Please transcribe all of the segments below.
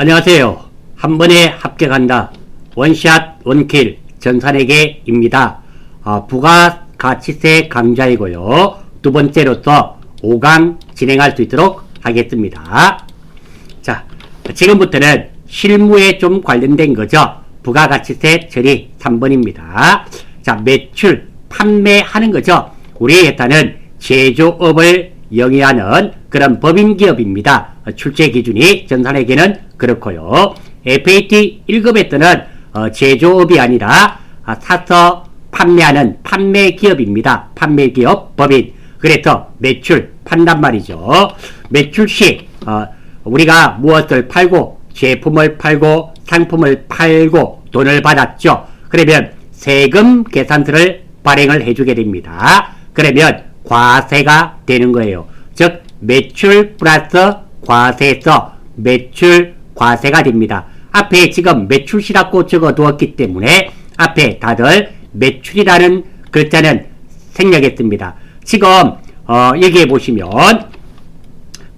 안녕하세요. 한 번에 합격한다. 원샷 원킬 전산회계입니다. 부가가치세 강좌이고요. 두 번째로서 5강 진행할 수 있도록 하겠습니다. 자, 지금부터는 실무에 좀 관련된 거죠. 부가가치세 처리 3번입니다. 자, 매출, 판매하는 거죠. 우리 회사는 제조업을 영위하는 그런 법인기업입니다. 출제 기준이 전산회계는 그렇고요. FAT 1급에 뜨는 제조업이 아니라 사서 판매하는 판매기업입니다. 판매기업 법인. 그래서 매출 판단 말이죠. 매출 시 우리가 무엇을 팔고 제품을 팔고 상품을 팔고 돈을 받았죠. 그러면 세금 계산서를 발행을 해주게 됩니다. 그러면 과세가 되는 거예요. 즉 매출 플러스 과세에서 매출 과세가 됩니다. 앞에 지금 매출시라고 적어두었기 때문에 앞에 다들 매출이라는 글자는 생략했습니다. 지금 여기에 보시면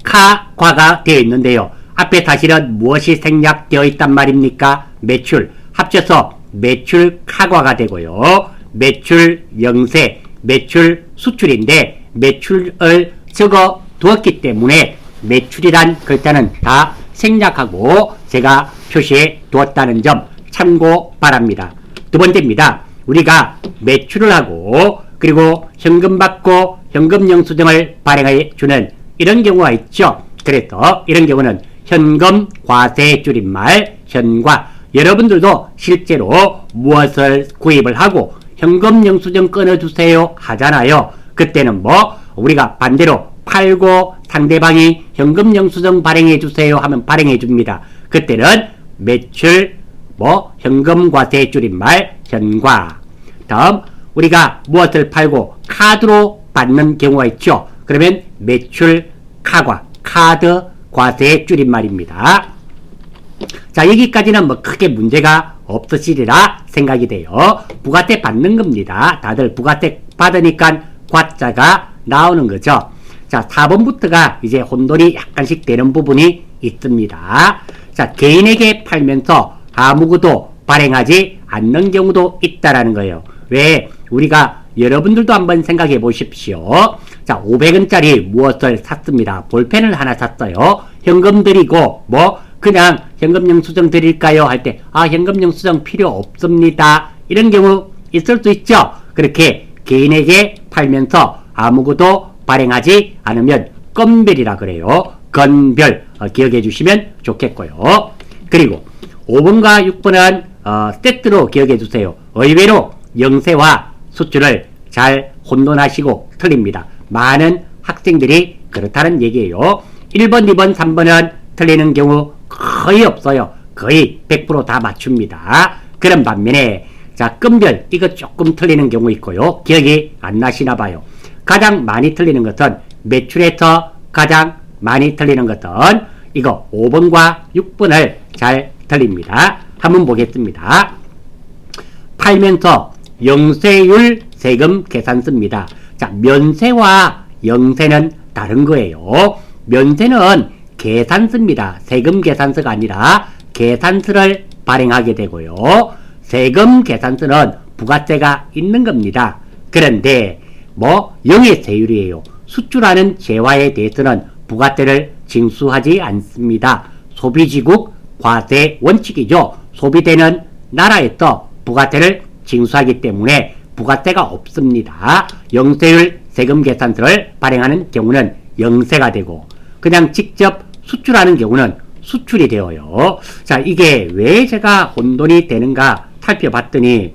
카과가 되어 있는데요. 앞에 사실은 무엇이 생략되어 있단 말입니까? 매출 합쳐서 매출 카과가 되고요. 매출 영세, 매출 수출인데 매출을 적어 두었기 때문에 매출이란 글자는 다 생략하고 제가 표시해 두었다는 점 참고 바랍니다. 두 번째입니다. 우리가 매출을 하고 그리고 현금 받고 현금 영수증을 발행해 주는 이런 경우가 있죠. 그래서 이런 경우는 현금 과세 줄임말 현과. 여러분들도 실제로 무엇을 구입을 하고 현금 영수증 끊어주세요 하잖아요. 그때는 우리가 반대로 팔고 상대방이 현금 영수증 발행해 주세요 하면 발행해 줍니다. 그때는 매출 현금 과세 줄임말 현과. 다음 우리가 무엇을 팔고 카드로 받는 경우가 있죠. 그러면 매출 카과, 카드 과세 줄임말입니다. 자, 여기까지는 크게 문제가 없으시리라 생각이 돼요. 부가세 받는 겁니다. 다들 부가세 받으니까 과자가 나오는 거죠. 자, 4번부터가 이제 혼돈이 약간씩 되는 부분이 있습니다. 자, 개인에게 팔면서 아무것도 발행하지 않는 경우도 있다라는 거예요. 왜? 우리가 여러분들도 한번 생각해 보십시오. 자, 500원짜리 무엇을 샀습니다. 볼펜을 하나 샀어요. 현금 드리고 그냥 현금 영수증 드릴까요? 할 때 현금 영수증 필요 없습니다. 이런 경우 있을 수 있죠. 그렇게 개인에게 팔면서 아무것도 발행하지 않으면 건별이라 그래요. 건별 기억해 주시면 좋겠고요. 그리고 5번과 6번은 세트로 기억해 주세요. 의외로 영세와 수출을 잘 혼돈하시고 틀립니다. 많은 학생들이 그렇다는 얘기예요. 1번, 2번, 3번은 틀리는 경우 거의 없어요. 거의 100% 다 맞춥니다. 그런 반면에 자, 건별 이거 조금 틀리는 경우 있고요. 기억이 안 나시나 봐요. 가장 많이 틀리는 것은 매출에서 가장 많이 틀리는 것은 이거 5번과 6번을 잘 틀립니다. 한번 보겠습니다. 팔면서 영세율 세금 계산서입니다. 자, 면세와 영세는 다른 거예요. 면세는 계산서입니다. 세금 계산서가 아니라 계산서를 발행하게 되고요. 세금 계산서는 부가세가 있는 겁니다. 그런데 영의 세율이에요. 수출하는 재화에 대해서는 부가세를 징수하지 않습니다. 소비지국 과세 원칙이죠. 소비되는 나라에서 부가세를 징수하기 때문에 부가세가 없습니다. 영세율 세금 계산서를 발행하는 경우는 영세가 되고 그냥 직접 수출하는 경우는 수출이 되어요. 자, 이게 왜 제가 혼돈이 되는가 살펴봤더니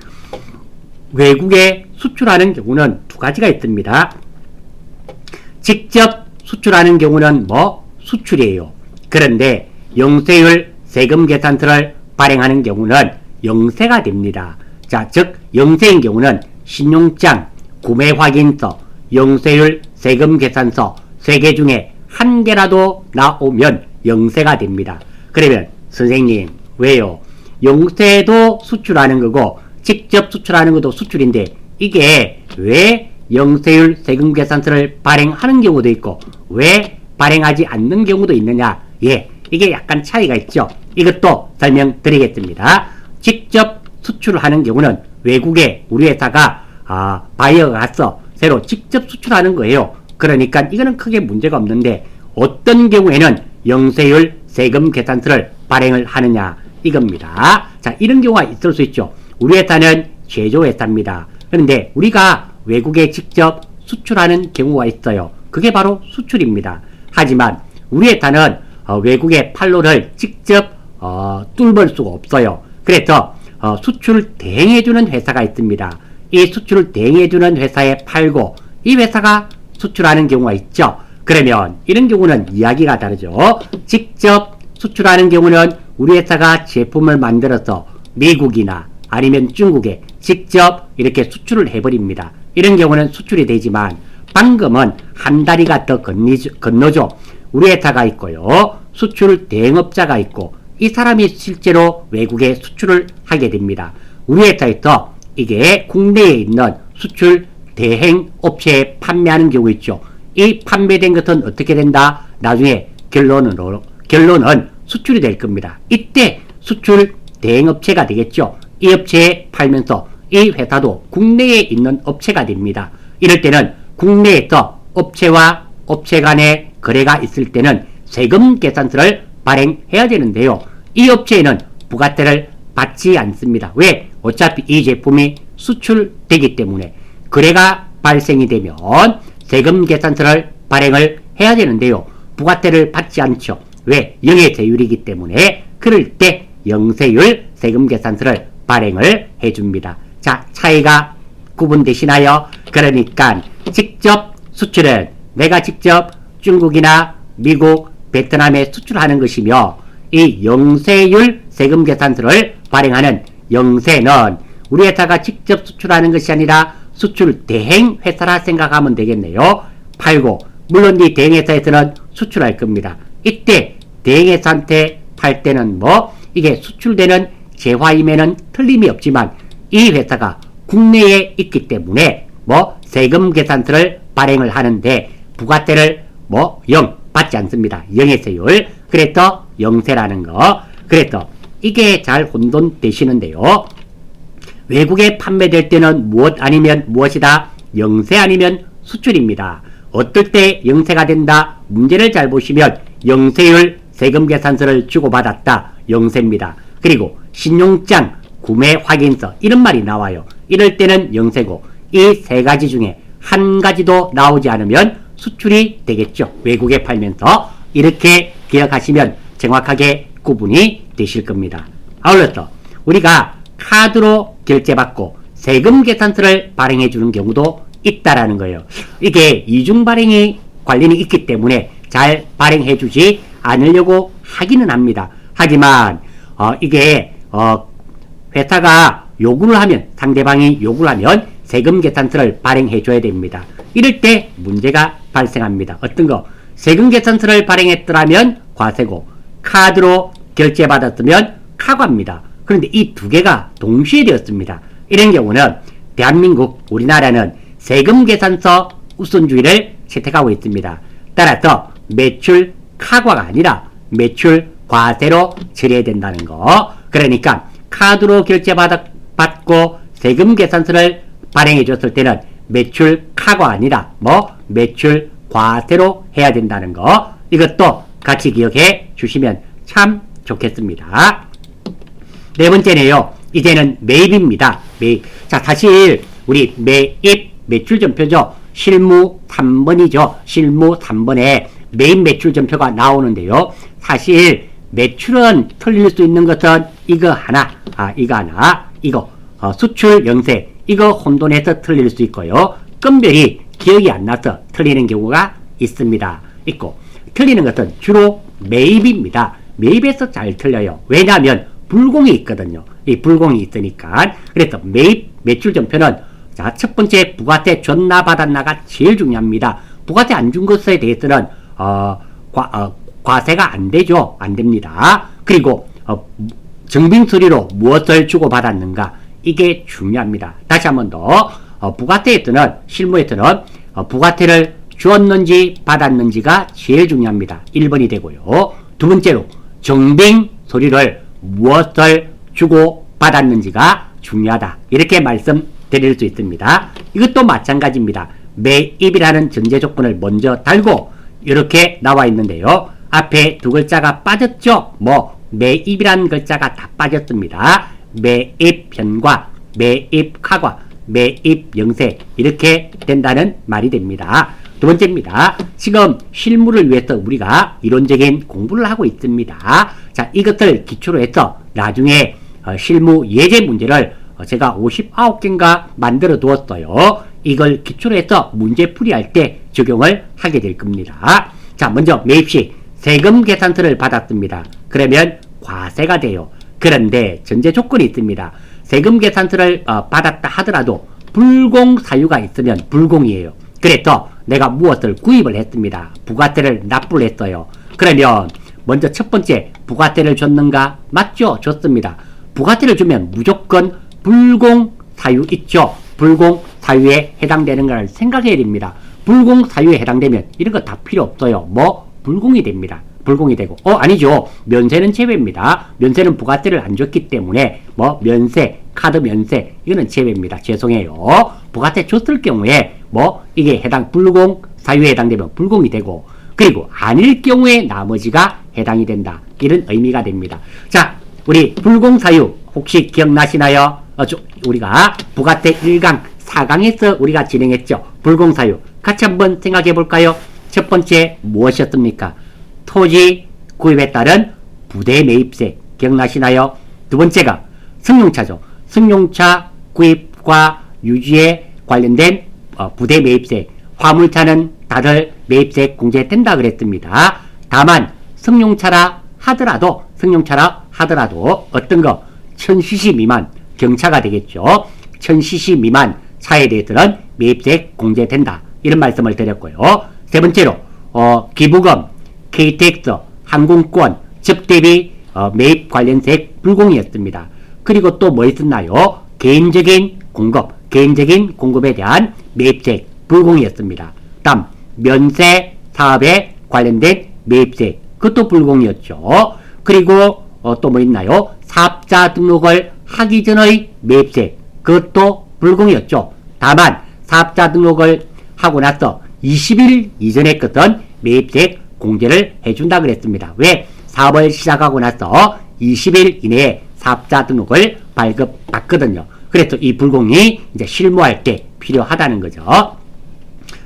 외국에 수출하는 경우는 두 가지가 있습니다. 직접 수출하는 경우는 수출이에요. 그런데 영세율 세금 계산서를 발행하는 경우는 영세가 됩니다. 자, 즉 영세인 경우는 신용장, 구매 확인서, 영세율 세금 계산서 3개 중에 한 개라도 나오면 영세가 됩니다. 그러면 선생님 왜요? 영세도 수출하는 거고 직접 수출하는 것도 수출인데 이게 왜 영세율 세금 계산서를 발행하는 경우도 있고 왜 발행하지 않는 경우도 있느냐? 예, 이게 약간 차이가 있죠. 이것도 설명드리겠습니다. 직접 수출하는 경우는 외국에 우리 회사가 바이어가 가서 새로 직접 수출하는 거예요. 그러니까 이거는 크게 문제가 없는데 어떤 경우에는 영세율 세금 계산서를 발행을 하느냐 이겁니다. 자, 이런 경우가 있을 수 있죠. 우리 회사는 제조회사입니다. 그런데 우리가 외국에 직접 수출하는 경우가 있어요. 그게 바로 수출입니다. 하지만 우리 회사는 외국의 판로를 직접 뚫을 수가 없어요. 그래서 수출을 대행해주는 회사가 있습니다. 이 수출을 대행해주는 회사에 팔고 이 회사가 수출하는 경우가 있죠. 그러면 이런 경우는 이야기가 다르죠. 직접 수출하는 경우는 우리 회사가 제품을 만들어서 미국이나 아니면 중국에 직접 이렇게 수출을 해버립니다. 이런 경우는 수출이 되지만 방금은 한 다리가 더 건너죠. 우리 회사가 있고요. 수출 대행업자가 있고 이 사람이 실제로 외국에 수출을 하게 됩니다. 우리 회사에서 이게 국내에 있는 수출 대행 업체에 판매하는 경우 있죠. 이 판매된 것은 어떻게 된다? 나중에 결론은 수출이 될 겁니다. 이때 수출 대행업체가 되겠죠. 이 업체에 팔면서 이 회사도 국내에 있는 업체가 됩니다. 이럴 때는 국내에서 업체와 업체 간의 거래가 있을 때는 세금 계산서를 발행해야 되는데요. 이 업체에는 부가세를 받지 않습니다. 왜? 어차피 이 제품이 수출되기 때문에 거래가 발생이 되면 세금 계산서를 발행을 해야 되는데요. 부가세를 받지 않죠. 왜? 영세율이기 때문에 그럴 때 영세율 세금 계산서를 발행을 해줍니다. 자, 차이가 구분되시나요? 그러니까 직접 수출은 내가 직접 중국이나 미국, 베트남에 수출하는 것이며 이 영세율 세금 계산서를 발행하는 영세는 우리 회사가 직접 수출하는 것이 아니라 수출 대행 회사라 생각하면 되겠네요. 팔고 물론 이 대행회사에서는 수출할 겁니다. 이때 대행회사한테 팔 때는 이게 수출되는 재화임에는 틀림이 없지만 이 회사가 국내에 있기 때문에 세금 계산서를 발행을 하는데 부가세를 0 받지 않습니다. 영세율. 그래서 영세라는 거. 그래서 이게 잘 혼돈되시는데요. 외국에 판매될 때는 무엇 아니면 무엇이다? 영세 아니면 수출입니다. 어떨 때 영세가 된다? 문제를 잘 보시면 영세율 세금 계산서를 주고받았다. 영세입니다. 그리고 신용장, 구매 확인서 이런 말이 나와요. 이럴 때는 영세고 이 세 가지 중에 한 가지도 나오지 않으면 수출이 되겠죠. 외국에 팔면서 이렇게 기억하시면 정확하게 구분이 되실 겁니다. 아울러서 우리가 카드로 결제받고 세금 계산서를 발행해 주는 경우도 있다라는 거예요. 이게 이중 발행이 관련이 있기 때문에 잘 발행해 주지 않으려고 하기는 합니다. 하지만 이게 회사가 요구를 하면 상대방이 요구를 하면 세금 계산서를 발행해 줘야 됩니다. 이럴 때 문제가 발생합니다. 어떤 거? 세금 계산서를 발행했더라면 과세고 카드로 결제받았으면 카과입니다. 그런데 이 두 개가 동시에 되었습니다. 이런 경우는 대한민국 우리나라는 세금 계산서 우선주의를 채택하고 있습니다. 따라서 매출 카과가 아니라 매출 과세로 처리해야 된다는 거. 그러니까 카드로 결제받고 세금 계산서를 발행해 줬을 때는 매출 카가 아니라 매출 과세로 해야 된다는 거. 이것도 같이 기억해 주시면 참 좋겠습니다. 네 번째네요. 이제는 매입입니다. 매입. 자, 사실 우리 매입 매출전표죠. 실무 3번이죠. 실무 3번에 매입 매출전표가 나오는데요. 사실 매출은 틀릴 수 있는 것은 이거 하나, 이거 수출 영세, 이거 혼돈해서 틀릴 수 있고요. 끝별이 기억이 안 나서 틀리는 경우가 있습니다. 틀리는 것은 주로 매입입니다. 매입에서 잘 틀려요. 왜냐하면 불공이 있거든요. 이 불공이 있으니까. 그래서 매입 매출전표는 자, 첫 번째 부가세 줬나 받았나가 제일 중요합니다. 부가세 안 준 것에 대해서는 과세가 안 되죠. 안 됩니다. 그리고 증빙서류로 무엇을 주고받았는가, 이게 중요합니다. 다시 한 번 더 부가세에서는 실무에서는 부가세를 주었는지 받았는지가 제일 중요합니다. 1번이 되고요. 두 번째로 증빙 소리를 무엇을 주고 받았는지가 중요하다. 이렇게 말씀드릴 수 있습니다. 이것도 마찬가지입니다. 매입이라는 전제 조건을 먼저 달고 이렇게 나와 있는데요. 앞에 두 글자가 빠졌죠? 매입이라는 글자가 다 빠졌습니다. 매입 현과 매입 카과 매입 영세 이렇게 된다는 말이 됩니다. 두 번째입니다. 지금 실무를 위해서 우리가 이론적인 공부를 하고 있습니다. 자, 이것을 기초로 해서 나중에 실무 예제 문제를 제가 59개인가 만들어 두었어요. 이걸 기초로 해서 문제풀이할 때 적용을 하게 될 겁니다. 자, 먼저 매입시 세금 계산서를 받았습니다. 그러면 과세가 돼요. 그런데 전제 조건이 있습니다. 세금 계산서를 받았다 하더라도 불공사유가 있으면 불공이에요. 그래서 내가 무엇을 구입을 했습니다. 부가세를 납부를 했어요. 그러면 먼저 첫 번째 부가세를 줬는가? 맞죠? 줬습니다. 부가세를 주면 무조건 불공사유 있죠? 불공사유에 해당되는 걸 생각해야 됩니다. 불공사유에 해당되면 이런 거 다 필요 없어요. 불공이 됩니다. 불공이 되고 아니죠. 면세는 제외입니다. 면세는 부가세를 안 줬기 때문에 면세, 카드 면세 이거는 제외입니다. 죄송해요. 부가세 줬을 경우에 이게 불공 사유에 해당되면 불공이 되고 그리고 아닐 경우에 나머지가 해당이 된다. 이런 의미가 됩니다. 자, 우리 불공 사유 혹시 기억나시나요? 우리가 부가세 1강 4강에서 우리가 진행했죠. 불공 사유 같이 한번 생각해 볼까요? 첫 번째 무엇이었습니까? 토지 구입에 따른 부대 매입세 기억나시나요? 두 번째가 승용차죠. 승용차 구입과 유지에 관련된 부대 매입세, 화물차는 다들 매입세 공제된다 그랬습니다. 다만 승용차라 하더라도 어떤 거 1000cc 미만 경차가 되겠죠. 1000cc 미만 차에 대해서는 매입세 공제된다. 이런 말씀을 드렸고요. 세 번째로 기부금, KTX, 항공권, 접대비 매입 관련세 불공이었습니다. 그리고 또 뭐 있었나요? 개인적인 공급에 대한 매입세 불공이었습니다. 다음 면세 사업에 관련된 매입세 그것도 불공이었죠. 그리고 또 뭐 있나요? 사업자 등록을 하기 전의 매입세 그것도 불공이었죠. 다만 사업자 등록을 하고 나서 20일 이전의 것은 매입세 공제를 해준다 그랬습니다. 왜? 사업을 시작하고 나서 20일 이내에 사업자 등록을 발급받거든요. 그래서 이 불공이 이제 실무할 때 필요하다는 거죠.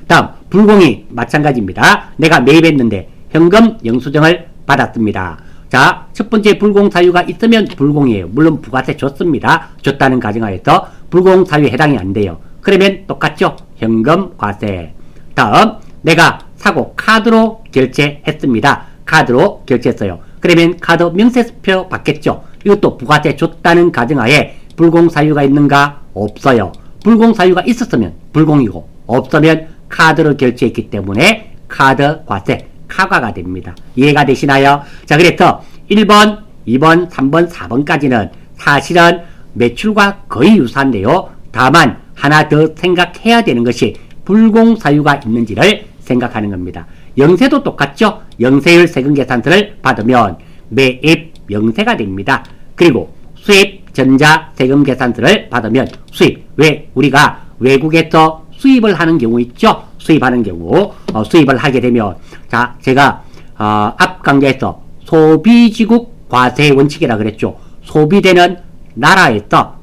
다음 불공이 마찬가지입니다. 내가 매입했는데 현금 영수증을 받았습니다. 자, 첫 번째 불공 사유가 있으면 불공이에요. 물론 부가세 줬습니다. 줬다는 가정하에서 불공 사유에 해당이 안 돼요. 그러면 똑같죠? 현금 과세. 다음 내가 사고 카드로 결제했습니다. 카드로 결제했어요. 그러면 카드 명세서표 받겠죠. 이것도 부가세 줬다는 가정하에 불공사유가 있는가? 없어요. 불공사유가 있었으면 불공이고 없으면 카드로 결제했기 때문에 카드 과세 카과가 됩니다. 이해가 되시나요? 자, 그래서 1번, 2번, 3번, 4번까지는 사실은 매출과 거의 유사한데요. 다만 하나 더 생각해야 되는 것이 불공사유가 있는지를 생각하는 겁니다. 영세도 똑같죠? 영세율 세금계산서를 받으면 매입 영세가 됩니다. 그리고 수입 전자 세금계산서를 받으면 수입. 왜? 우리가 외국에서 수입을 하는 경우 있죠? 수입하는 경우 수입을 하게 되면 자, 제가 앞 강좌에서 소비지국 과세 원칙이라 그랬죠. 소비되는 나라에서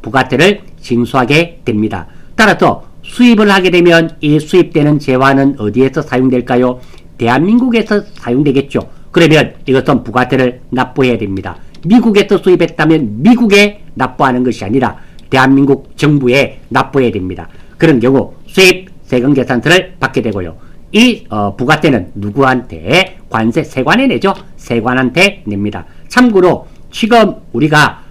부가세를 징수하게 됩니다. 따라서 수입을 하게 되면 이 수입되는 재화는 어디에서 사용될까요? 대한민국에서 사용되겠죠. 그러면 이것은 부가세를 납부해야 됩니다. 미국에서 수입했다면 미국에 납부하는 것이 아니라 대한민국 정부에 납부해야 됩니다. 그런 경우 수입 세금계산서를 받게 되고요. 이 부가세는 누구한테? 관세 세관에 내죠. 세관한테 냅니다. 참고로 지금 우리가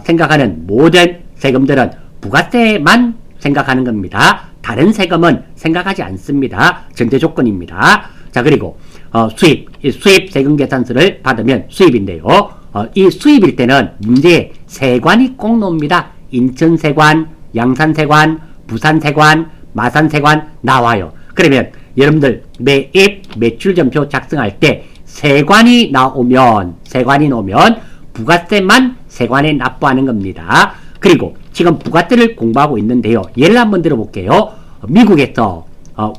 생각하는 모든 세금들은 부가세만 생각하는 겁니다. 다른 세금은 생각하지 않습니다. 전제 조건입니다. 자, 그리고 수입 세금계산서를 받으면 수입인데요. 이 수입일 때는 문제에 세관이 꼭 나옵니다. 인천세관, 양산세관, 부산세관, 마산세관 나와요. 그러면 여러분들 매입 매출전표 작성할 때 세관이 나오면 부가세만 세관에 납부하는 겁니다. 그리고 지금 부가세를 공부하고 있는데요. 예를 한번 들어볼게요. 미국에서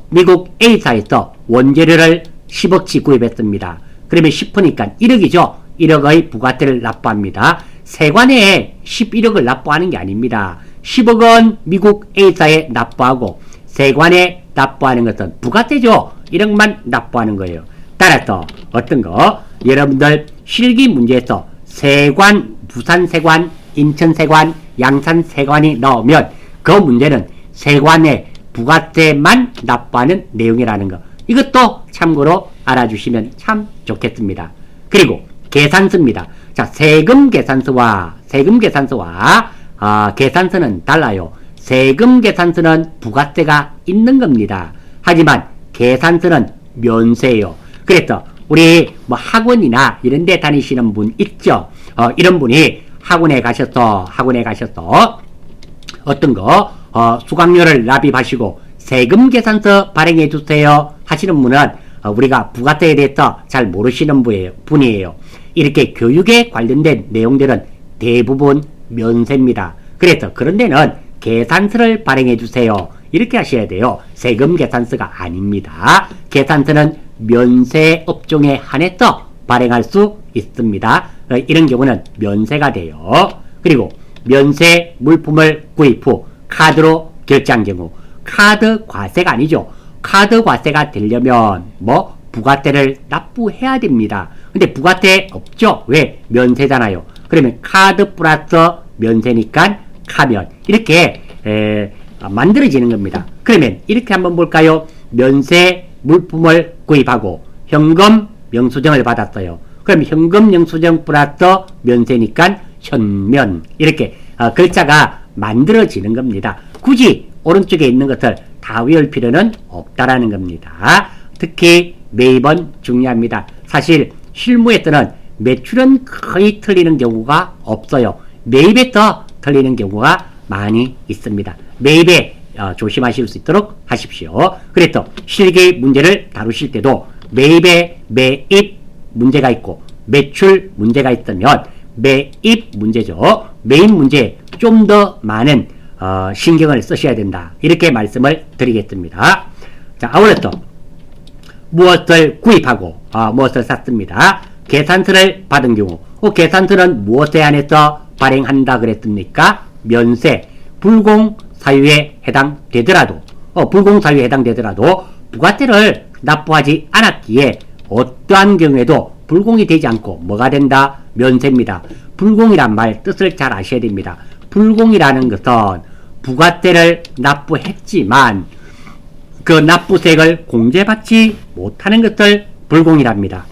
미국 A사에서 원재료를 10억치 구입했습니다. 그러면 10%니까 1억이죠. 1억의 부가세를 납부합니다. 세관에 11억을 납부하는 게 아닙니다. 10억은 미국 A사에 납부하고 세관에 납부하는 것은 부가세죠. 1억만 납부하는 거예요. 따라서 어떤 거? 여러분들 실기 문제에서 세관, 부산세관, 인천세관, 양산세관이 나오면 그 문제는 세관에 부가세만 납부하는 내용이라는 거. 이것도 참고로 알아주시면 참 좋겠습니다. 그리고 계산서입니다. 자, 세금 계산서와 계산서는 달라요. 세금 계산서는 부가세가 있는 겁니다. 하지만 계산서는 면세예요. 그래서 우리 뭐 학원이나 이런 데 다니시는 분 있죠. 이런 분이 학원에 가셔서 어떤 거 수강료를 납입하시고 세금 계산서 발행해 주세요 하시는 분은 우리가 부가세에 대해서 잘 모르시는 분이에요. 이렇게 교육에 관련된 내용들은 대부분 면세입니다. 그래서 그런 데는 계산서를 발행해 주세요 이렇게 하셔야 돼요. 세금 계산서가 아닙니다. 계산서는 면세 업종에 한해서 발행할 수 있습니다. 이런 경우는 면세가 돼요. 그리고 면세 물품을 구입 후 카드로 결제한 경우 카드 과세가 아니죠. 카드 과세가 되려면 부가세를 납부해야 됩니다. 근데 부가세 없죠. 왜? 면세잖아요. 그러면 카드 플러스 면세니까 카면 이렇게 만들어지는 겁니다. 그러면 이렇게 한번 볼까요? 면세 물품을 구입하고 현금 영수증을 받았어요. 그럼 현금 영수증 플러스 면세니까 현면 이렇게 글자가 만들어지는 겁니다. 굳이 오른쪽에 있는 것을 다 외울 필요는 없다라는 겁니다. 특히 매입은 중요합니다. 사실 실무에서는 매출은 거의 틀리는 경우가 없어요. 매입에서 틀리는 경우가 많이 있습니다. 매입에 조심하실 수 있도록 하십시오. 그래서 실기 문제를 다루실 때도 매입에 매입 문제가 있고 매출 문제가 있으면 매입 문제죠. 매입 문제에 좀 더 많은 신경을 쓰셔야 된다. 이렇게 말씀을 드리겠습니다. 자, 아울러서 무엇을 구입하고 무엇을 샀습니다. 계산서를 받은 경우 계산서는 무엇에 한해서 발행한다 그랬습니까? 면세, 불공사유에 해당되더라도 부가세를 납부하지 않았기에 어떠한 경우에도 불공이 되지 않고 뭐가 된다? 면세입니다. 불공이란 말 뜻을 잘 아셔야 됩니다. 불공이라는 것은 부가세를 납부했지만 그 납부세액을 공제받지 못하는 것을 불공이랍니다.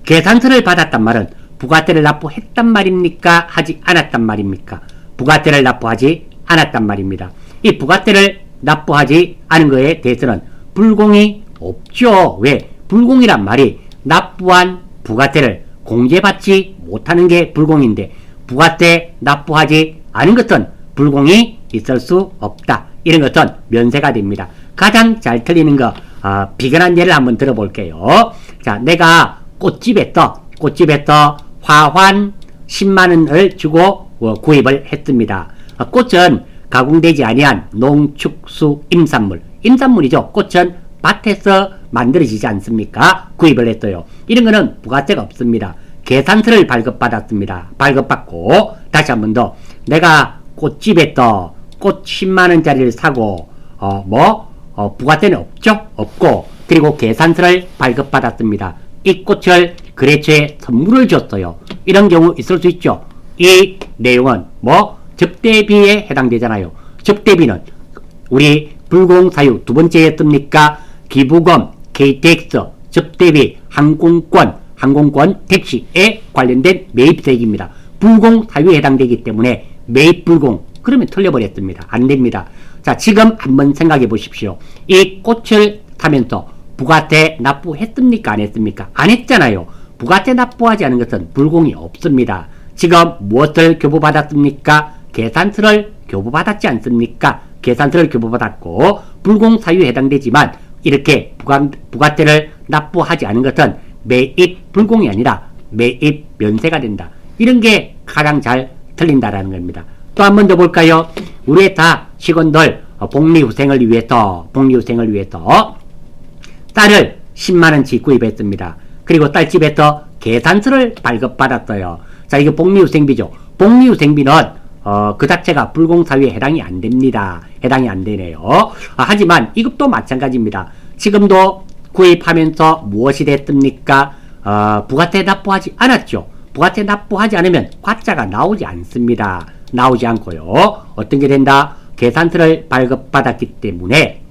계산서를 받았단 말은 부가세를 납부했단 말입니까? 하지 않았단 말입니까? 부가세를 납부하지 않았단 말입니다. 이 부가세를 납부하지 않은 것에 대해서는 불공이 없죠. 왜? 불공이란 말이 납부한 부가세를 공제받지 못하는 게 불공인데 부가세 납부하지 않은 것은 불공이 있을 수 없다. 이런 것은 면세가 됩니다. 가장 잘 틀리는 거 비근한 예를 한번 들어볼게요. 자, 내가 꽃집에서 화환 10만원을 주고 구입을 했습니다. 꽃은 가공되지 아니한 농축수 임산물이죠. 꽃은 밭에서 만들어지지 않습니까? 구입을 했어요. 이런 거는 부가세가 없습니다. 계산서를 발급받았습니다. 발급받고 다시 한 번 더 내가 꽃집에서 꽃 10만원짜리를 사고 부가세는 없죠? 없고 그리고 계산서를 발급받았습니다. 이 꽃을 거래처에 선물을 줬어요. 이런 경우 있을 수 있죠. 이 내용은 접대비에 해당되잖아요. 접대비는 우리 불공사유 두 번째였습니까? 기부금, KTX, 접대비, 항공권, 택시에 관련된 매입세액입니다. 불공사유에 해당되기 때문에 매입불공 그러면 틀려버렸습니다. 안됩니다. 자, 지금 한번 생각해 보십시오. 이 꽃을 사면서 부가세 납부했습니까? 안 했습니까? 안 했잖아요. 부가세 납부하지 않은 것은 불공이 없습니다. 지금 무엇을 교부받았습니까? 계산서를 교부받았지 않습니까? 계산서를 교부받았고 불공사유에 해당되지만 이렇게 부가세를 납부하지 않은 것은 매입 불공이 아니라 매입 면세가 된다. 이런 게 가장 잘 틀린다라는 겁니다. 또 한 번 더 볼까요? 우리 다 직원들 복리후생을 위해서 쌀을 10만원치 구입했습니다. 그리고 딸집에서 계산서를 발급받았어요. 자, 이거 복리후생비죠. 복리후생비는 그 자체가 불공사유에 해당이 안 됩니다. 해당이 안 되네요. 하지만 이것도 마찬가지입니다. 지금도 구입하면서 무엇이 됐습니까? 부가세 납부하지 않았죠. 부가세 납부하지 않으면 과자가 나오지 않습니다. 나오지 않고요. 어떤 게 된다? 계산서를 발급받았기 때문에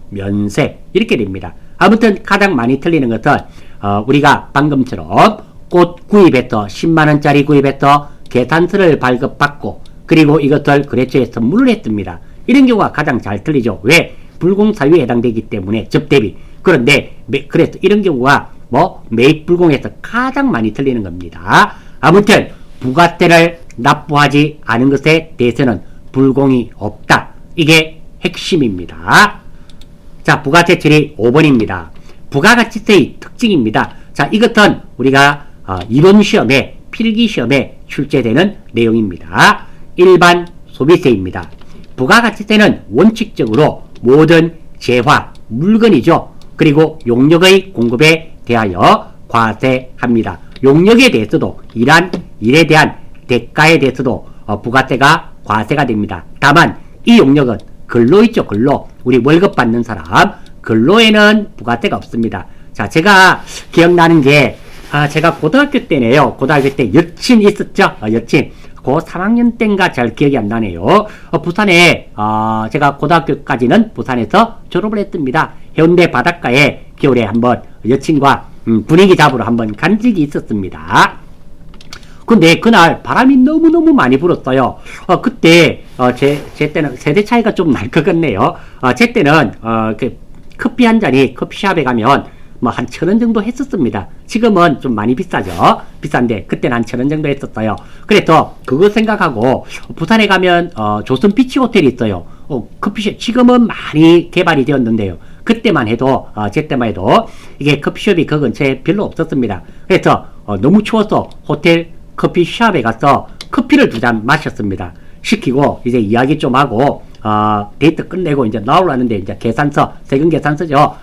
면세 이렇게 됩니다. 아무튼 가장 많이 틀리는 것은 우리가 방금처럼 꽃 구입해서 10만원짜리 구입해서 계산서를 발급받고 그리고 이것을 거래처에 선물을 했습니다. 이런 경우가 가장 잘 틀리죠. 왜? 불공사유에 해당되기 때문에 접대비. 그런데 그래서 이런 경우가 매입 불공에서 가장 많이 틀리는 겁니다. 아무튼 부가세를 납부하지 않은 것에 대해서는 불공이 없다. 이게 핵심입니다. 자, 부가세 처리 5번입니다. 부가가치세의 특징입니다. 자, 이것은 우리가 이론 시험에 필기 시험에 출제되는 내용입니다. 일반 소비세입니다. 부가가치세는 원칙적으로 모든 재화, 물건이죠. 그리고 용역의 공급에 대하여 과세합니다. 용역에 대해서도 일에 대한 대가에 대해서도 부가세가 과세가 됩니다. 다만 이 용역은 근로 있죠. 근로. 우리 월급 받는 사람 근로에는 부가세가 없습니다. 자, 제가 기억나는 게 제가 고등학교 때네요. 고등학교 때 여친 있었죠. 여친. 고 3학년 때인가 잘 기억이 안 나네요. 부산에 제가 고등학교까지는 부산에서 졸업을 했습니다. 해운대 바닷가에 겨울에 한번 여친과 분위기 잡으러 한번 간 적이 있었습니다. 근데 그날 바람이 너무너무 많이 불었어요. 그때 제 때는 세대 차이가 좀 날 것 같네요. 제 때는 커피 한 잔이 커피숍에 가면 한 1,000원 정도 했었습니다. 지금은 좀 많이 비싸죠. 비싼데 그때는 한 1,000원 정도 했었어요. 그래서 그거 생각하고 부산에 가면 조선 비치 호텔이 있어요. 커피숍 지금은 많이 개발이 되었는데요. 그때만 해도 제 때만 해도 이게 커피숍이 그 근처에 별로 없었습니다. 그래서 너무 추워서 호텔 커피숍에 가서 커피를 2잔 마셨습니다. 시키고 이제 이야기 좀 하고 데이트 끝내고 이제 나오려는데 이제 계산서, 세금 계산서죠.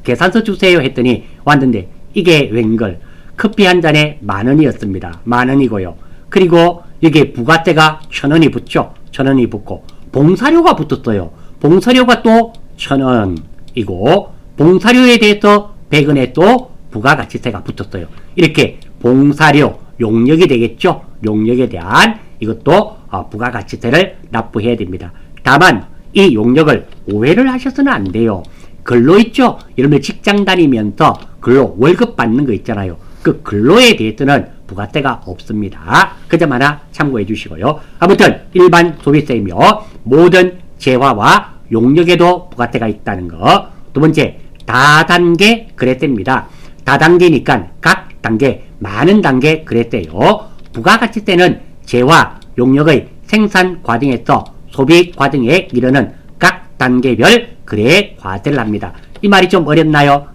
계산서 주세요 했더니 왔는데 이게 웬걸 커피 한 잔에 10,000원이었습니다. 10,000원이고요. 그리고 여기에 부가세가 1,000원이 붙죠. 1,000원이 붙고 봉사료가 붙었어요. 봉사료가 또 1,000원이고 봉사료에 대해서 100원에 또 부가가치세가 붙었어요. 이렇게 봉사료, 용역이 되겠죠. 용역에 대한 이것도 부가가치세를 납부해야 됩니다. 다만 이 용역을 오해를 하셔서는 안 돼요. 근로 있죠. 여러분 직장 다니면서 근로 월급 받는 거 있잖아요. 그 근로에 대해서는 부가세가 없습니다. 그 점 하나 참고해 주시고요. 아무튼 일반 소비세이며 모든 재화와 용역에도 부가세가 있다는 거. 두 번째, 다단계 거래세입니다. 다단계니까 각 단계, 많은 단계 거래세요. 부가가치세는 재화, 용역의 생산 과정에서 소비 과정에 이르는 각 단계별 거래에 과세를 합니다. 이 말이 좀 어렵나요?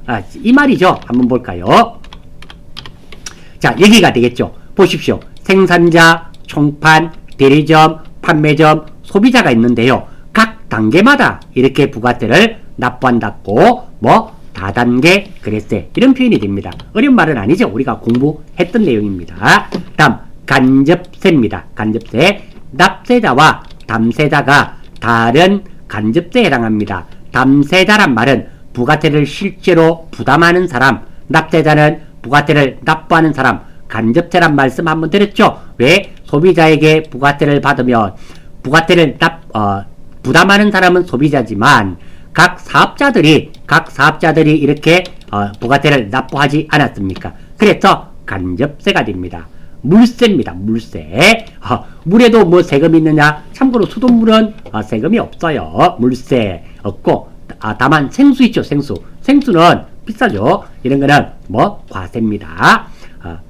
이 말이죠. 한번 볼까요? 자, 여기가 되겠죠. 보십시오. 생산자, 총판, 대리점, 판매점, 소비자가 있는데요. 각 단계마다 이렇게 부가세를 납부한다고 다단계 거래세 이런 표현이 됩니다. 어려운 말은 아니죠. 우리가 공부했던 내용입니다. 다음 간접세입니다. 간접세. 납세자와 담세자가 다른 간접세에 해당합니다. 담세자란 말은 부가세를 실제로 부담하는 사람, 납세자는 부가세를 납부하는 사람, 간접세란 말씀 한번 드렸죠. 왜? 소비자에게 부가세를 받으면 부가세를 부담하는 사람은 소비자지만 각 사업자들이 이렇게 부가세를 납부하지 않았습니까? 그래서 간접세가 됩니다. 물세입니다. 물세. 물에도 세금이 있느냐? 참고로 수돗물은 세금이 없어요. 물세 없고 다만 생수 있죠. 생수는 비싸죠. 이런 거는 과세입니다.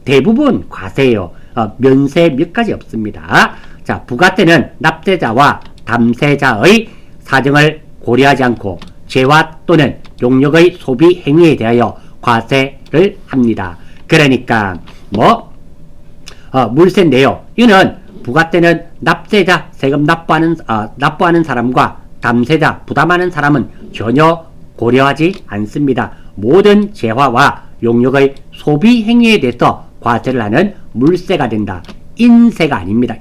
대부분 과세예요. 면세 몇 가지 없습니다. 자, 부가세는 납세자와 담세자의 사정을 고려하지 않고 재화 또는 용역의 소비 행위에 대하여 과세할 부과를 합니다. 그러니까 물세인데요. 이는 부과세는 납세자, 세금 납부하는 사람과 담세자, 부담하는 사람은 전혀 고려하지 않습니다. 모든 재화와 용역의 소비 행위에 대해서 과세를 하는 물세가 된다. 인세가 아닙니다.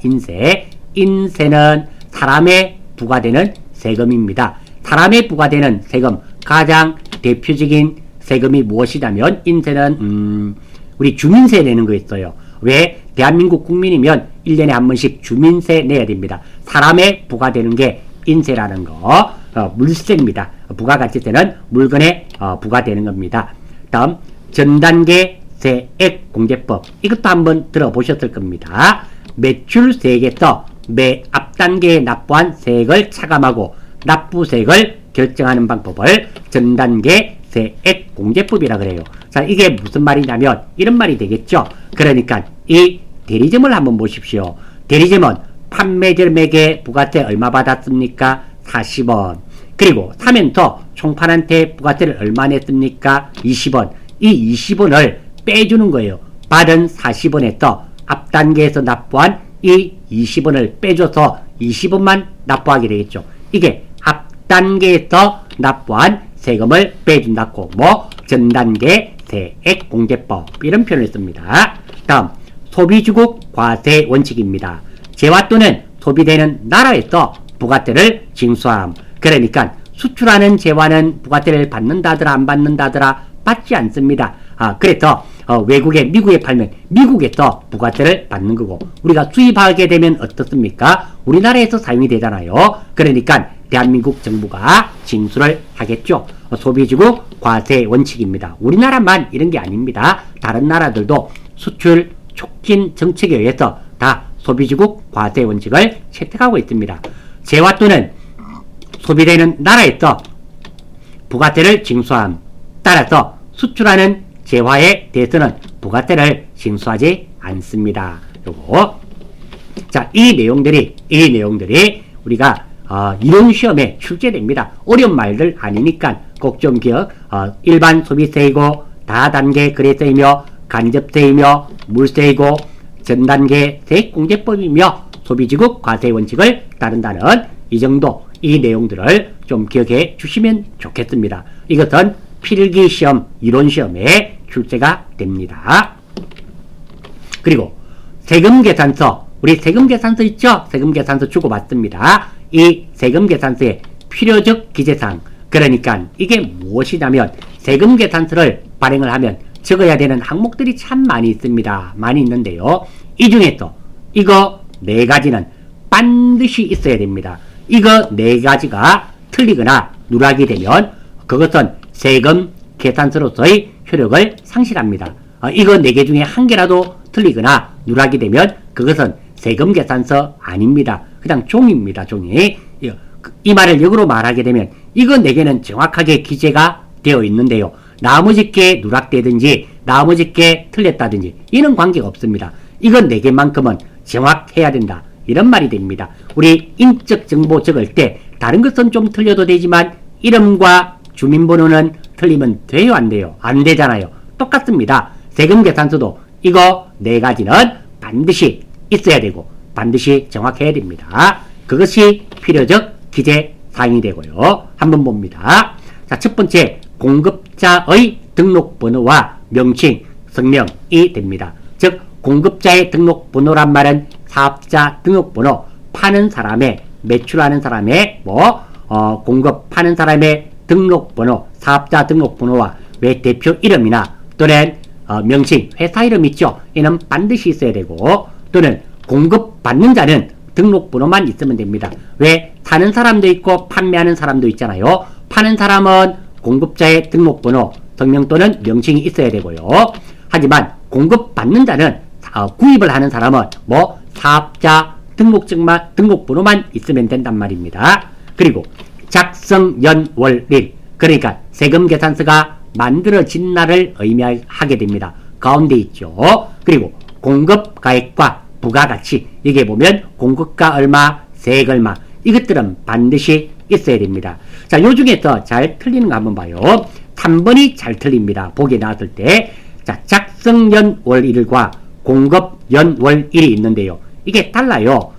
인세는 사람에 부과되는 세금입니다. 사람에 부과되는 세금, 가장 대표적인 세금이 무엇이냐면 인세는 우리 주민세 내는 거 있어요. 왜? 대한민국 국민이면 1년에 한 번씩 주민세 내야 됩니다. 사람에 부과되는 게 인세라는 거, 물세입니다. 부가가치세는 물건에 부과되는 겁니다. 다음 전단계 세액공제법, 이것도 한번 들어보셨을 겁니다. 매출세액에서 매 앞단계에 납부한 세액을 차감하고 납부세액을 결정하는 방법을 전단계 세액공제법이라 그래요. 자, 이게 무슨 말이냐면 이런 말이 되겠죠. 그러니까 이 대리점을 한번 보십시오. 대리점은 판매점에게 부가세 얼마 받았습니까? 40원. 그리고 사면서 총판한테 부가세를 얼마 냈습니까? 20원. 이 20원을 빼주는 거예요. 받은 40원에서 앞단계에서 납부한 이 20원을 빼줘서 20원만 납부하게 되겠죠. 이게 앞단계에서 납부한 세금을 빼준다고 전단계 세액공제법 이런 표현을 씁니다. 다음 소비주국 과세 원칙입니다. 재화 또는 소비되는 나라에서 부가세를 징수함. 그러니까 수출하는 재화는 부가세를 받는다더라 안 받는다더라 받지 않습니다. 그래서 미국에 팔면 미국에서 부가세를 받는 거고 우리가 수입하게 되면 어떻습니까? 우리나라에서 사용이 되잖아요. 그러니까 대한민국 정부가 징수를 하겠죠. 소비주국 과세 원칙입니다. 우리나라만 이런 게 아닙니다. 다른 나라들도 수출 촉진 정책에 의해서 다 소비주국 과세 원칙을 채택하고 있습니다. 재화 또는 소비되는 나라에서 부가세를 징수함. 따라서 수출하는 재화에 대해서는 부가세를 징수하지 않습니다. 요거. 자, 이 내용들이 우리가 이론 시험에 출제됩니다. 어려운 말들 아니니까 꼭 좀 기억. 일반 소비세이고 다단계 거래세이며 간접세이며 물세이고 전단계 세액공제법이며 소비지국 과세 원칙을 따른다는 이 정도 이 내용들을 좀 기억해 주시면 좋겠습니다. 이것은 필기시험, 이론시험에 출제가 됩니다. 그리고 세금계산서, 우리 세금계산서 있죠? 세금계산서 주고받습니다. 이 세금계산서의 필요적 기재사항, 그러니까 이게 무엇이냐면 세금계산서를 발행을 하면 적어야 되는 항목들이 참 많이 있습니다. 많이 있는데요. 이 중에서 이거 4가지는 반드시 있어야 됩니다. 이거 4가지가 틀리거나 누락이 되면 그것은 세금 계산서로서의 효력을 상실합니다. 이거 4개 중에 1개라도 틀리거나 누락이 되면 그것은 세금 계산서 아닙니다. 그냥 종입니다. 종이. 이 말을 역으로 말하게 되면 이거 4개는 정확하게 기재가 되어 있는데요. 나머지 게 누락되든지 나머지 게 틀렸다든지 이런 관계가 없습니다. 이건 4개만큼은 정확해야 된다. 이런 말이 됩니다. 우리 인적 정보 적을 때 다른 것은 좀 틀려도 되지만 이름과 주민번호는 틀리면 돼요, 안 돼요? 안 되잖아요. 똑같습니다. 세금 계산서도 이거 4가지는 반드시 있어야 되고 반드시 정확해야 됩니다. 그것이 필요적 기재 사항이 되고요. 한번 봅니다. 자, 첫 번째 공급자의 등록번호와 명칭, 성명이 됩니다. 즉 공급자의 등록번호란 말은 사업자 등록번호, 파는 사람의, 매출하는 사람의 공급하는 사람의 등록번호, 사업자 등록번호와 왜 대표 이름이나 또는 명칭, 회사 이름 있죠. 이는 반드시 있어야 되고 또는 공급받는 자는 등록번호만 있으면 됩니다. 왜? 사는 사람도 있고 판매하는 사람도 있잖아요. 파는 사람은 공급자의 등록번호, 성명 또는 명칭이 있어야 되고요. 하지만 공급받는 자는 구입을 하는 사람은 사업자 등록번호만 있으면 된단 말입니다. 그리고 작성연월일, 그러니까 세금계산서가 만들어진 날을 의미하게 됩니다. 가운데 있죠. 그리고 공급가액과 부가가치, 여기에 보면 공급가 얼마, 세액 얼마, 이것들은 반드시 있어야 됩니다. 자, 요 중에서 잘 틀리는 거 한번 봐요. 3번이 잘 틀립니다. 보기에 나왔을 때 자, 작성연월일과 공급연월일이 있는데요. 이게 달라요.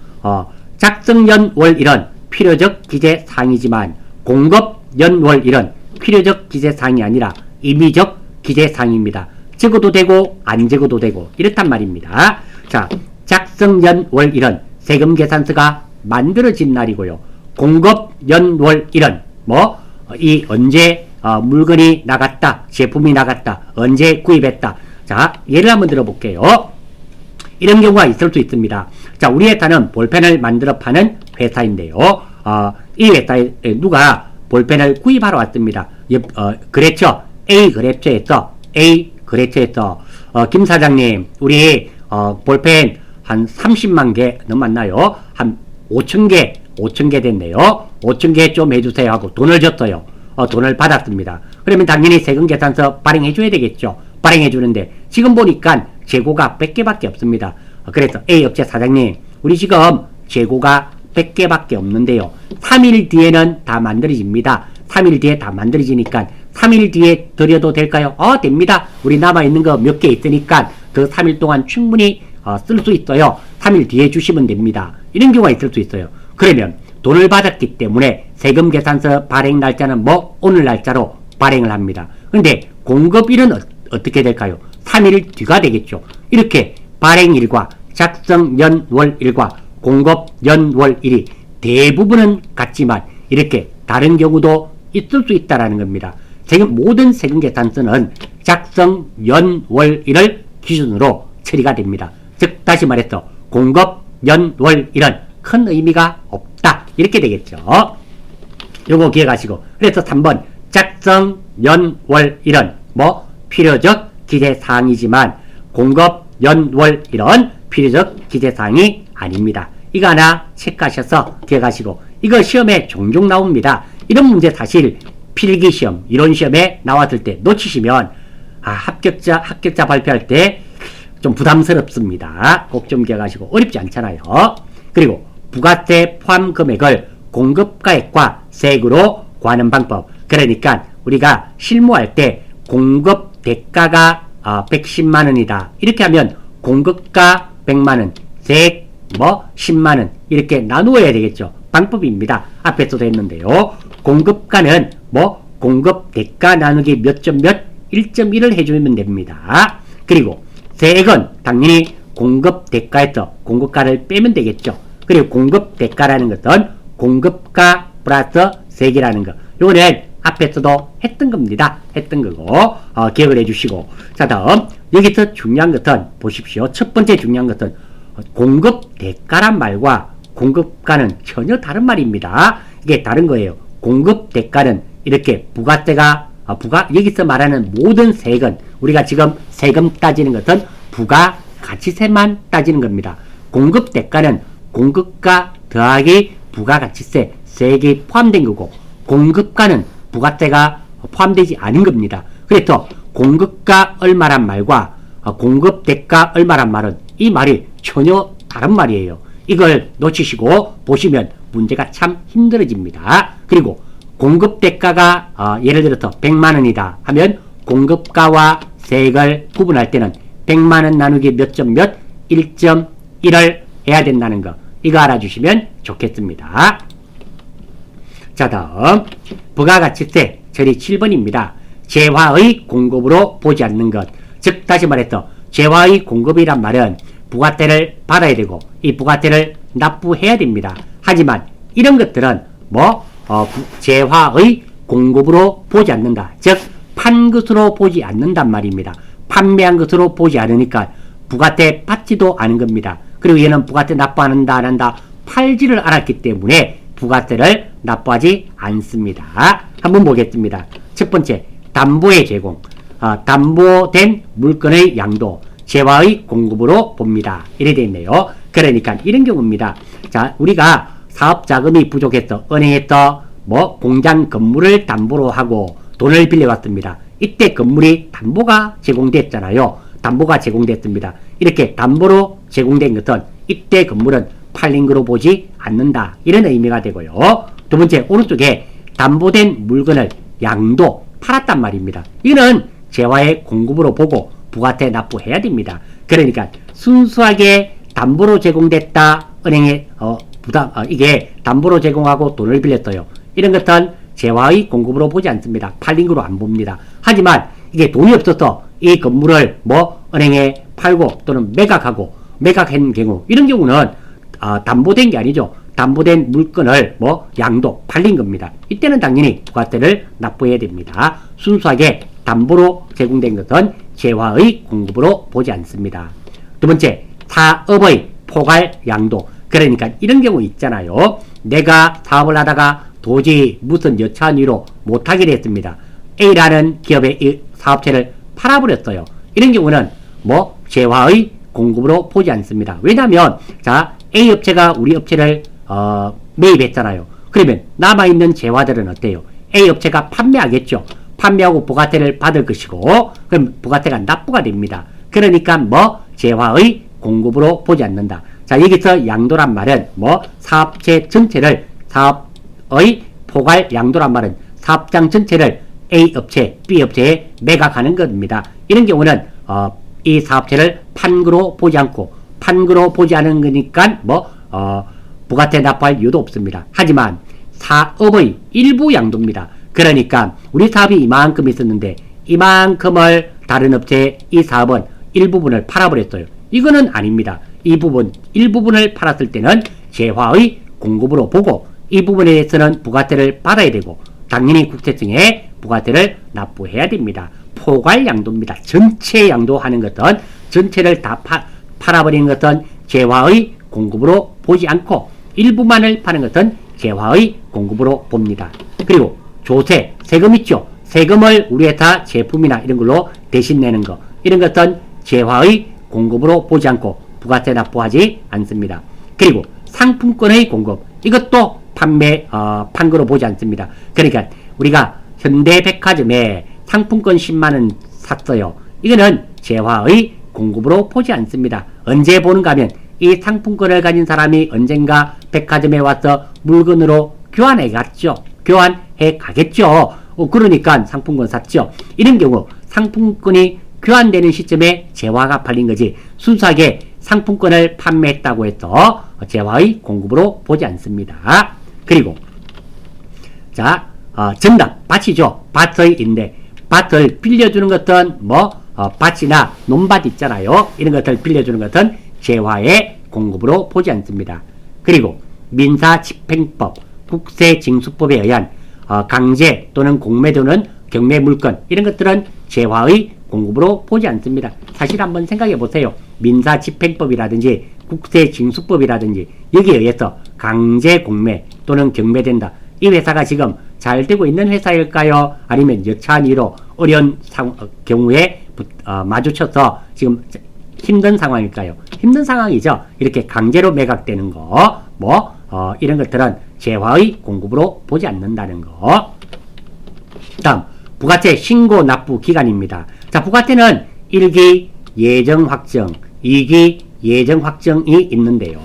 작성연월일은 필요적 기재사항이지만 공급연월일은 필요적 기재사항이 아니라 임의적 기재사항입니다. 적어도 되고 안 적어도 되고 이렇단 말입니다. 자, 작성연월일은 세금계산서가 만들어진 날이고요. 공급연월일은 이 언제 물건이 나갔다, 제품이 나갔다, 언제 구입했다. 자, 예를 한번 들어볼게요. 이런 경우가 있을 수 있습니다. 자, 우리 회사는 볼펜을 만들어 파는 회사인데요. 이 회사에 누가 볼펜을 구입하러 왔습니다. 거래처 A 거래처에서 김 사장님, 우리 볼펜 한 30만 개 넘었나요? 한 5,000개 됐네요. 5,000개 좀 해주세요 하고 돈을 줬어요. 돈을 받았습니다. 그러면 당연히 세금계산서 발행해줘야 되겠죠. 발행해주는데 지금 보니까 재고가 100개밖에 없습니다. 그래서 A 업체 사장님, 우리 지금 재고가 100개밖에 없는데요. 3일 뒤에는 다 만들어집니다. 3일 뒤에 다 만들어지니까 3일 뒤에 드려도 될까요? 됩니다. 우리 남아있는 거 몇 개 있으니까 그 3일 동안 충분히 쓸 수 있어요. 3일 뒤에 주시면 됩니다. 이런 경우가 있을 수 있어요. 그러면 돈을 받았기 때문에 세금계산서 발행 날짜는 오늘 날짜로 발행을 합니다. 그런데 공급일은 어떻게 될까요? 3일 뒤가 되겠죠. 이렇게 발행일과 작성연월일과 공급연월일이 대부분은 같지만 이렇게 다른 경우도 있을 수 있다는 겁니다. 모든 세금계산서는 작성연월일을 기준으로 처리가 됩니다. 즉 다시 말해서 공급연월일은 큰 의미가 없다. 이렇게 되겠죠. 요거 기억하시고. 그래서 3번 작성연월일은 필요적 기재사항이지만 공급연월일은 필요적 기재사항이 아닙니다. 이거 하나 체크하셔서 기억하시고. 이거 시험에 종종 나옵니다. 이런 문제 사실 필기시험, 이론시험에 나왔을 때 놓치시면 합격자 발표할 때 좀 부담스럽습니다. 꼭 좀 기억하시고. 어렵지 않잖아요. 그리고 부가세 포함 금액을 공급가액과 세액으로 구하는 방법. 그러니까 우리가 실무할 때 공급 대가가 110만원이다. 이렇게 하면 공급가 100만원, 세액 10만원 이렇게 나누어야 되겠죠. 방법입니다. 앞에서도 했는데요. 공급가는 공급 대가 나누기 몇 점 몇 1.1을 해주면 됩니다. 그리고 세액은 당연히 공급 대가에서 공급가를 빼면 되겠죠. 그리고 공급 대가라는 것은 공급가 플러스 세액이라는 것. 요거는 앞에서도 했던 겁니다. 했던 거고 기억을 해주시고. 자, 다음 여기서 중요한 것은 보십시오. 첫 번째 중요한 것은 공급 대가란 말과 공급가는 전혀 다른 말입니다. 이게 다른 거예요. 공급 대가는 이렇게 부가세가 여기서 말하는 모든 세액은 우리가 지금 세금 따지는 것은 부가가치세만 따지는 겁니다. 공급 대가는 공급가 더하기 부가가치세, 세액이 포함된 거고 공급가는 부가세가 포함되지 않은 겁니다. 그래서 공급가 얼마란 말과 공급 대가 얼마란 말은 이 말이 전혀 다른 말이에요. 이걸 놓치시고 보시면 문제가 참 힘들어집니다. 그리고 공급 대가가 예를 들어서 100만원이다 하면 공급가와 세액을 구분할 때는 100만원 나누기 몇 점 몇 1.1을 해야 된다는 거. 이거 알아주시면 좋겠습니다. 자, 다음 부가가치세 처리 7번입니다. 재화의 공급으로 보지 않는 것. 즉 다시 말해서 재화의 공급이란 말은 부가세를 받아야 되고 이 부가세를 납부해야 됩니다. 하지만 이런 것들은 재화의 공급으로 보지 않는다. 즉 판 것으로 보지 않는단 말입니다. 판매한 것으로 보지 않으니까 부가세 받지도 않은 겁니다. 그리고 얘는 부가세 납부한다 안 한다 팔지를 않았기 때문에 부가세를 납부하지 않습니다. 한번 보겠습니다. 첫 번째 담보의 제공. 담보된 물건의 양도 재화의 공급으로 봅니다. 이래 되어 있네요. 그러니까 이런 경우입니다. 자, 우리가 사업 자금이 부족해서 은행에서 공장 건물을 담보로 하고 돈을 빌려왔습니다. 이때 건물이 담보가 제공됐잖아요. 담보가 제공됐습니다. 이렇게 담보로 제공된 것은 이때 건물은 팔린 거로 보지 않는다. 이런 의미가 되고요. 두 번째 오른쪽에 담보된 물건을 양도 팔았단 말입니다. 이거는 재화의 공급으로 보고 부가세 납부해야 됩니다. 그러니까 순수하게 담보로 제공됐다. 은행에 이게 담보로 제공하고 돈을 빌렸어요. 이런 것은 재화의 공급으로 보지 않습니다. 팔린 거로 안 봅니다. 하지만 이게 돈이 없어서 이 건물을 은행에 팔고 또는 매각한 경우, 이런 경우는 담보된 게 아니죠. 담보된 물건을 양도 팔린 겁니다. 이때는 당연히 부가세를 납부해야 됩니다. 순수하게 담보로 제공된 것은 재화의 공급으로 보지 않습니다. 두 번째, 사업의 포괄 양도. 그러니까 이런 경우 있잖아요. 내가 사업을 하다가 도저히 무슨 여차한 이유로 못하게 됐습니다. A라는 기업의 이 사업체를 팔아버렸어요. 이런 경우는 재화의 공급으로 보지 않습니다. 왜냐하면 A 업체가 우리 업체를 매입했잖아요. 그러면 남아있는 재화들은 어때요? A 업체가 판매하겠죠. 판매하고 부가세를 받을 것이고, 그럼 부가세가 납부가 됩니다. 그러니까 재화의 공급으로 보지 않는다. 여기서 양도란 말은 사업체 전체를, 사업의 포괄 양도란 말은 사업장 전체를 A 업체, B 업체에 매각하는 겁니다. 이런 경우는 이 사업체를 판거로 보지 않고, 판거로 보지 않은 거니까 부가세 납부할 이유도 없습니다. 하지만 사업의 일부 양도입니다. 그러니까 우리 사업이 이만큼 있었는데 이만큼을 다른 업체에 이 사업은 일부분을 팔아버렸어요. 이거는 아닙니다. 일부분을 팔았을 때는 재화의 공급으로 보고, 이 부분에 대해서는 부가세를 받아야 되고, 당연히 국세청에 부가세를 납부해야 됩니다. 포괄 양도입니다. 전체 양도하는 것은, 전체를 다 팔아버리는 것은 재화의 공급으로 보지 않고, 일부만을 파는 것은 재화의 공급으로 봅니다. 그리고 조세, 세금 있죠. 세금을 우리 회사 제품이나 이런 걸로 대신 내는 거, 이런 것은 재화의 공급으로 보지 않고 부가세 납부하지 않습니다. 그리고 상품권의 공급, 이것도 판거로 보지 않습니다. 그러니까 우리가 현대백화점에 상품권 10만원 샀어요. 이거는 재화의 공급으로 보지 않습니다. 언제 보는가 하면 이 상품권을 가진 사람이 언젠가 백화점에 와서 물건으로 교환해 가겠죠. 그러니까 상품권 샀죠. 이런 경우 상품권이 교환되는 시점에 재화가 팔린 거지, 순수하게 상품권을 판매했다고 해서 재화의 공급으로 보지 않습니다. 그리고 정답, 밭이죠. 밭의 임대. 밭을 빌려주는 것은 밭이나 논밭 있잖아요. 이런 것을 빌려주는 것은 재화의 공급으로 보지 않습니다. 그리고 민사집행법, 국세징수법에 의한 강제 또는 공매도는 경매 물건, 이런 것들은 재화의 공급으로 보지 않습니다. 사실 한번 생각해 보세요. 민사집행법이라든지 국세징수법이라든지 여기에 의해서 강제 공매 또는 경매된다. 이 회사가 지금 잘 되고 있는 회사일까요? 아니면 여차한 이유로 어려운 경우에 마주쳐서 지금 힘든 상황일까요? 힘든 상황이죠. 이렇게 강제로 매각되는 거, 이런 것들은 재화의 공급으로 보지 않는다는 거. 다음, 부가세 신고 납부 기간입니다. 부가세는 1기 예정 확정, 2기 예정 확정이 있는데요.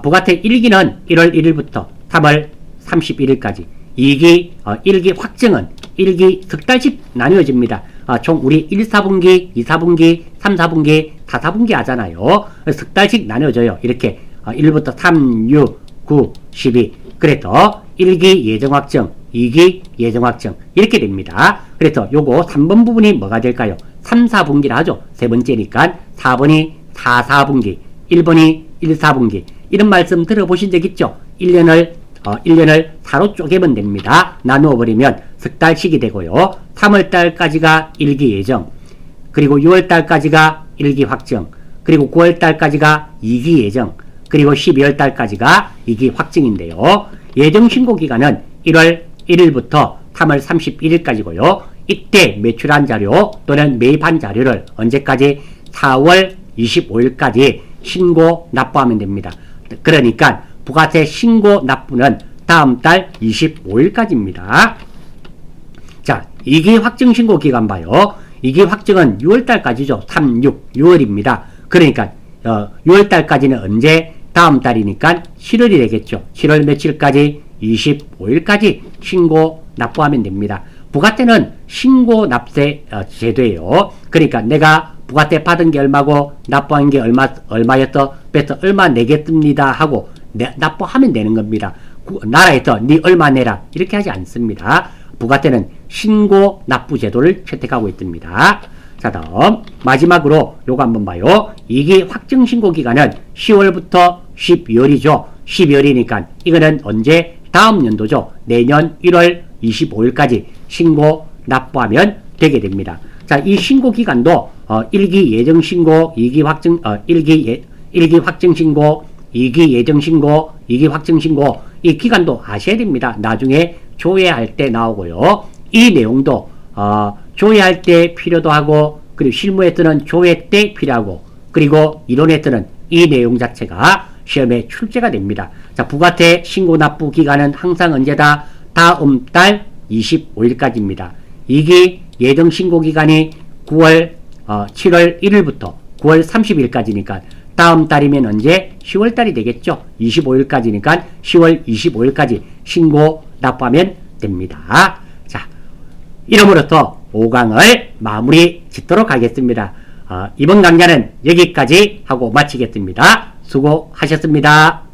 부가세 1기는 1월 1일부터 3월 31일까지, 1기 확정은 1기 석 달씩 나뉘어집니다. 총 우리 1, 4분기, 2, 4분기, 3, 4분기, 4, 4분기 하잖아요. 석 달씩 나뉘어져요. 이렇게 1부터 3, 6, 9, 12. 그래서 1기 예정 확정, 2기 예정 확정, 이렇게 됩니다. 그래서 요거 3번 부분이 뭐가 될까요? 3, 4분기라 하죠. 세 번째니까 4번이 4, 4분기, 1번이 1, 4분기. 이런 말씀 들어보신 적 있죠? 1년을 4로 쪼개면 됩니다. 나누어 버리면 석 달씩이 되고요. 3월달까지가 1기 예정, 그리고 6월달까지가 1기 확정, 그리고 9월달까지가 2기 예정, 그리고 12월달까지가 2기 확정인데요. 예정 신고 기간은 1월 1일부터 3월 31일까지고요. 이때 매출한 자료 또는 매입한 자료를 언제까지? 4월 25일까지 신고 납부하면 됩니다. 그러니까 부가세 신고 납부는 다음 달 25일까지입니다. 2기 확정 신고 기간 봐요. 2기 확정은 6월달까지죠. 3, 6, 6월입니다. 그러니까 6월달까지는 언제? 다음 달이니까 7월이 되겠죠. 7월 며칠까지? 25일까지 신고 납부하면 됩니다. 부가세는 신고 납세 제도예요. 그러니까 내가 부가세 받은 게 얼마고 납부한 게 얼마였어? 그래서 얼마 내겠습니다 하고 납부하면 되는 겁니다. 나라에서 네 얼마 내라 이렇게 하지 않습니다. 부가세는 신고 납부 제도를 채택하고 있습니다. 자, 다음 마지막으로 요거 한번 봐요. 이게 확정 신고 기간은 10월부터 12월이죠. 12월이니까 이거는 언제? 다음 연도죠. 내년 1월 25일까지 신고 납부하면 되게 됩니다. 자, 이 신고 기간도 1기 예정 신고, 2기 확정 1기 확정 신고, 2기 예정 신고, 2기 확정 신고 이 기간도 아셔야 됩니다. 나중에 조회할 때 나오고요. 이 내용도 조회할 때 필요도 하고 그리고 실무에서는 조회 때 필요하고 그리고 이론에서는 이 내용 자체가 시험에 출제가 됩니다. 자, 부가세 신고 납부 기간은 항상 언제다? 다음 달 25일까지입니다. 이게 예정 신고 기간이 7월 1일부터 9월 30일까지니까 다음 달이면 언제? 10월 달이 되겠죠. 25일까지니까 10월 25일까지 신고 납부하면 됩니다. 자, 이름으로써 5강을 마무리 짓도록 하겠습니다. 이번 강좌는 여기까지 하고 마치겠습니다. 수고하셨습니다.